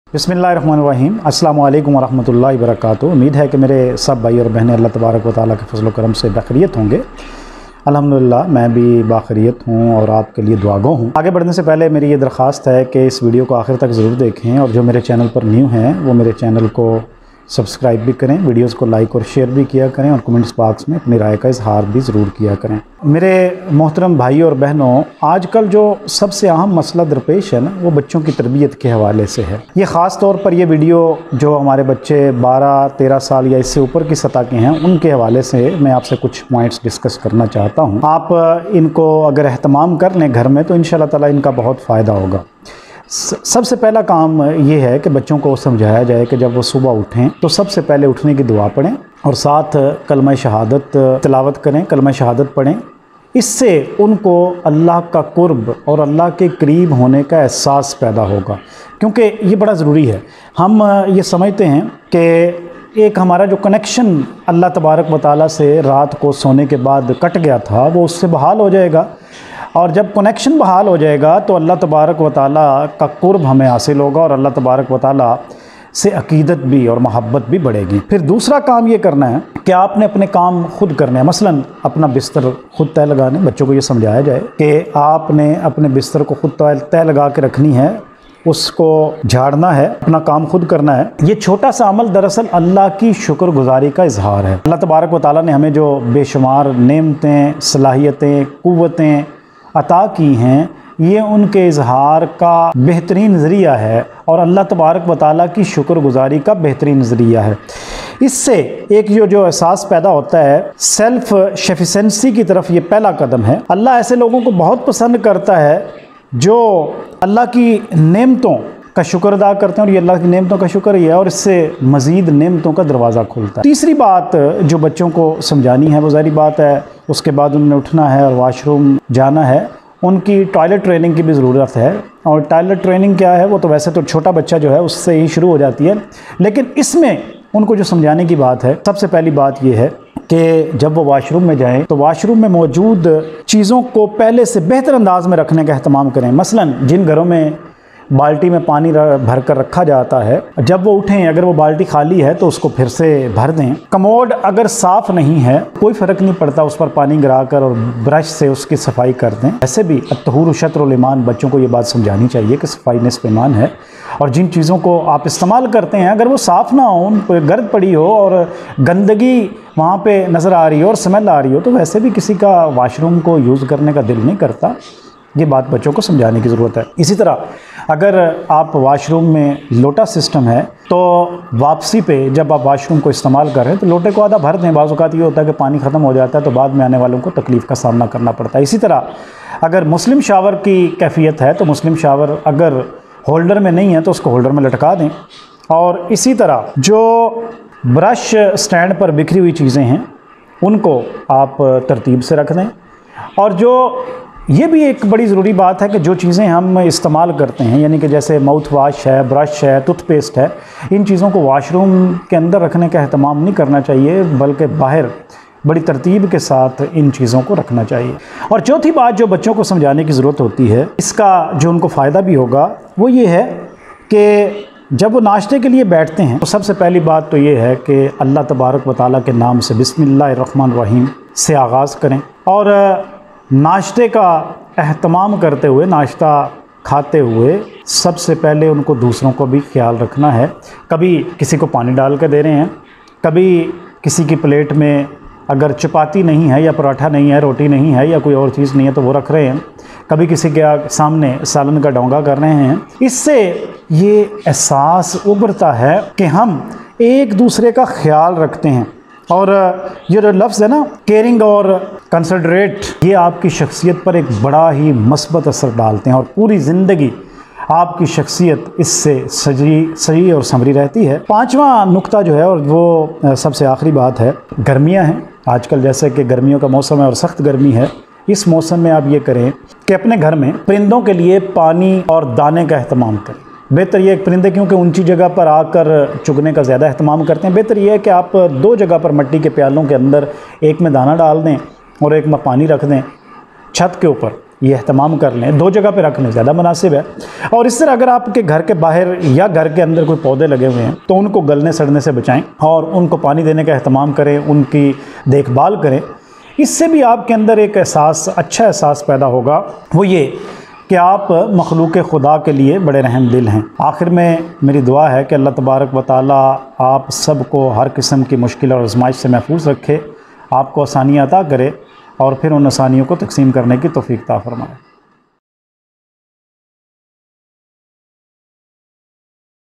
बिस्मिल्लाहिर्रहमानिर्रहीम अस्सलामु अलैकुम वरहमतुल्लाहि वबरकातुहू। उम्मीद है कि मेरे सब भाई और बहनें अल्लाह तबारक व तआला के फजल करम से बखैरियत होंगे। अल्हम्दुलिल्लाह मैं भी बाखैरियत हूँ और आपके लिए दुआगो हूँ। आगे बढ़ने से पहले मेरी ये दरख्वास्त है कि इस वीडियो को आखिर तक ज़रूर देखें और जो मेरे चैनल पर न्यू हैं वो मेरे चैनल को सब्सक्राइब भी करें, वीडियोस को लाइक और शेयर भी किया करें और कमेंट्स बॉक्स में अपनी राय का इजहार भी ज़रूर किया करें। मेरे मोहतरम भाई और बहनों, आजकल जो सबसे अहम मसला दरपेश है ना, वो बच्चों की तरबियत के हवाले से है। ये ख़ास तौर पर ये वीडियो जो हमारे बच्चे 12-13 साल या इससे ऊपर की सतह के हैं उनके हवाले से मैं आपसे कुछ पॉइंट्स डिस्कस करना चाहता हूँ। आप इनको अगर एहतमाम कर लें घर में तो इंशाअल्लाह ताला इनका बहुत फ़ायदा होगा। सबसे पहला काम ये है कि बच्चों को समझाया जाए कि जब वो सुबह उठें तो सबसे पहले उठने की दुआ पढ़ें और साथ कलमा शहादत तिलावत करें, कलमा शहादत पढ़ें। इससे उनको अल्लाह का कुर्ब और अल्लाह के करीब होने का एहसास पैदा होगा, क्योंकि ये बड़ा ज़रूरी है। हम ये समझते हैं कि एक हमारा जो कनेक्शन अल्लाह तबारक व तआला से रात को सोने के बाद कट गया था वो उससे बहाल हो जाएगा, और जब कनेक्शन बहाल हो जाएगा तो अल्लाह तबारक व तआला का कुर्ब हमें हासिल होगा और अल्लाह तबारक व तआला से अकीदत भी और मोहब्बत भी बढ़ेगी। फिर दूसरा काम ये करना है कि आपने अपने काम खुद करने हैं। मसलन अपना बिस्तर खुद तय लगाने, बच्चों को ये समझाया जाए कि आपने अपने बिस्तर को खुद तय लगा के रखनी है, उसको झाड़ना है, अपना काम खुद करना है। ये छोटा सा अमल दरअसल अल्लाह की शुक्रगुजारी का इजहार है। अल्लाह तबारक व तआला ने हमें जो बेशुमार नेमतें, सलाहियतें, क़ुव्वतें अता की हैं, ये उनके इजहार का बेहतरीन ज़रिया है और अल्लाह तबारक व तआला की शुक्रगुजारी का बेहतरीन ज़रिया है। इससे एक जो एहसास पैदा होता है सेल्फ़ सफिशिएंसी की तरफ, ये पहला कदम है। अल्लाह ऐसे लोगों को बहुत पसंद करता है जो अल्लाह की नेमतों का शुक्र अदा करते हैं, और ये अल्लाह की नेमतों का शुक्र ही है और इससे मज़ीद नेमतों का दरवाज़ा खुलता है। तीसरी बात जो बच्चों को समझानी है वो ज़ाहिर बात है, उसके बाद उन्हें उठना है और वाशरूम जाना है, उनकी टॉयलेट ट्रेनिंग की भी ज़रूरत है। और टॉयलेट ट्रेनिंग क्या है, वो तो वैसे तो छोटा बच्चा जो है उससे ही शुरू हो जाती है, लेकिन इसमें उनको जो समझाने की बात है, सबसे पहली बात ये है कि जब वो वाशरूम में जाएं तो वाशरूम में मौजूद चीज़ों को पहले से बेहतर अंदाज में रखने का अहतमाम करें। मसलन जिन घरों में बाल्टी में पानी भर कर रखा जाता है, जब वो उठें अगर वो बाल्टी खाली है तो उसको फिर से भर दें। कमोड अगर साफ़ नहीं है कोई फ़र्क नहीं पड़ता, उस पर पानी गिराकर और ब्रश से उसकी सफाई कर दें। ऐसे भी अत्तहूर शत्रुल ईमान, बच्चों को ये बात समझानी चाहिए कि सफाई निस्फ़ ईमान है, और जिन चीज़ों को आप इस्तेमाल करते हैं अगर वो साफ़ ना हो, उन पर गर्द पड़ी हो और गंदगी वहाँ पे नज़र आ रही हो और स्मेल आ रही हो, तो वैसे भी किसी का वाशरूम को यूज़ करने का दिल नहीं करता। ये बात बच्चों को समझाने की ज़रूरत है। इसी तरह अगर आप वाशरूम में लोटा सिस्टम है तो वापसी पे जब आप वाशरूम को इस्तेमाल कर रहे हैं तो लोटे को आधा भर दें। बाज़ औक़ात ये होता है कि पानी ख़त्म हो जाता है तो बाद में आने वालों को तकलीफ़ का सामना करना पड़ता है। इसी तरह अगर मुस्लिम शावर की कैफियत है तो मुस्लिम शावर अगर होल्डर में नहीं है तो उसको होल्डर में लटका दें। और इसी तरह जो ब्रश स्टैंड पर बिखरी हुई चीज़ें हैं उनको आप तरतीब से रख दें। और जो ये भी एक बड़ी ज़रूरी बात है कि जो चीज़ें हम इस्तेमाल करते हैं, यानी कि जैसे माउथ वाश है, ब्रश है, टूथपेस्ट है, इन चीज़ों को वाशरूम के अंदर रखने का अहतमाम नहीं करना चाहिए, बल्कि बाहर बड़ी तरतीब के साथ इन चीज़ों को रखना चाहिए। और चौथी बात जो बच्चों को समझाने की ज़रूरत होती है, इसका जो उनको फ़ायदा भी होगा वो ये है कि जब वो नाश्ते के लिए बैठते हैं तो सबसे पहली बात तो ये है कि अल्लाह तबारक व तआला के नाम से बिस्मिल्लाहिर्रहमानिर्रहीम से आगाज़ करें और नाश्ते का एहतमाम करते हुए, नाश्ता खाते हुए सबसे पहले उनको दूसरों को भी ख्याल रखना है। कभी किसी को पानी डाल के दे रहे हैं, कभी किसी की प्लेट में अगर चपाती नहीं है या पराठा नहीं है, रोटी नहीं है या कोई और चीज़ नहीं है तो वो रख रहे हैं, कभी किसी के सामने सालन का डोंगा कर रहे हैं। इससे ये एहसास उभरता है कि हम एक दूसरे का ख्याल रखते हैं। और ये जो लफ्ज़ है ना, केयरिंग और कंसिडरेट, ये आपकी शख्सियत पर एक बड़ा ही मस्बत असर डालते हैं और पूरी ज़िंदगी आपकी शख्सियत इससे सजी और संवरी रहती है। पांचवा नुक्ता जो है और वो सबसे आखिरी बात है, गर्मियां हैं आजकल, जैसे कि गर्मियों का मौसम है और सख्त गर्मी है। इस मौसम में आप ये करें कि अपने घर में परिंदों के लिए पानी और दाने का अहतमाम करें। बेहतर ये परिंदे क्योंकि ऊंची जगह पर आकर चुगने का ज़्यादा अहतमाम करते हैं, बेहतर ये है कि आप 2 जगह पर मट्टी के प्यालों के अंदर एक में दाना डाल दें और एक में पानी रख दें छत के ऊपर, ये अहतमाम कर लें। 2 जगह पे रखने ज़्यादा मुनासिब है। और इस तरह अगर आपके घर के बाहर या घर के अंदर कोई पौधे लगे हुए हैं तो उनको गलने सड़ने से बचाएं और उनको पानी देने का अहतमाम करें, उनकी देखभाल करें। इससे भी आपके अंदर एक एहसास, अच्छा एहसास पैदा होगा, वो ये कि आप मखलूक खुदा के लिए बड़े रहम दिल हैं। आखिर में मेरी दुआ है कि अल्लाह तबारक व तआला आप सबको हर किस्म की मुश्किल और आज़माइश से महफूज रखे, आपको आसानियाँ अता करे और फिर उन आसानियों को तकसीम करने की तौफीक अता फरमाए।